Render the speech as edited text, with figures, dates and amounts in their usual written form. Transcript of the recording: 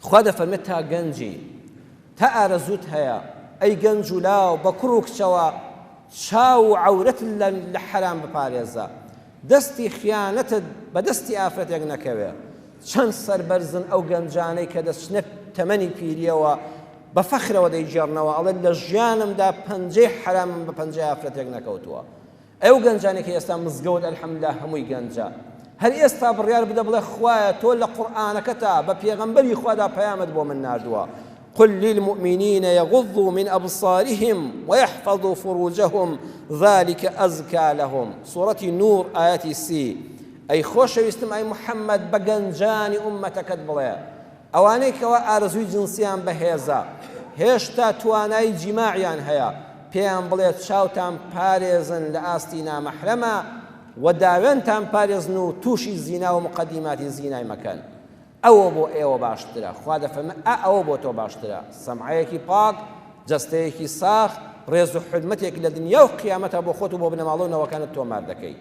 خوا دەفەرمێت تا گەنجی تا ئارەزووت هەیە ئەی گەنج و لاو بە کوڕ و کچەوە چاو و عەورەت لە حەرام بپارێزە دەستی خیانەتت بە دەستی ئافرەتێک نەکەوێ چەند سەربەرزن ئەو گەنجانەی کە دەچنە تەمەنی پیریەوە بە فەخرەوە دەیجێڕنەوە ئەڵێن لە ژیانمدا پەنجەی حەرامم بە پەنجەی ئافرەتێک نەکەوتووە ئەو گەنجانێک ئێستا مزگەوت ئەلحەمدوللا هەمووی گەنجە هەر ئێستا بڕیار بدە بڵێ خوایە تۆ لە قورئانەکەتا بە پێغەمبەری خوادا پەیامت بۆ من ناردووە قل للمؤمنين يغضوا من أبصارهم ويحفظوا فروجهم ذلك أزكى لهم سورة نور آيات سي أي خوش ويستم أي محمد بقنجان أمتك بڵێ ئەوانەی کەوا ئارەزووی جنسیان بەهێزە هێشتا توانای جیماعیان هەیە پێیان بڵێت چاوتان پارێزن لە ئاستی نامەحرەمە و داوێنتان پارێزن و تووشی زینا و مقەدیماتی زینای مەکەن ئەوە بۆ ئێوە باشترە خوا دەفەرمێ ئەوە بۆ تۆ باشترە سەمعەیەکی پاک جەستەیەکی ساخ ڕێز و حرمەتێک لە دنیا و قیامەتە بۆ خۆت و بۆ بنەماڵە و نەوەکانت تۆمار دەکەی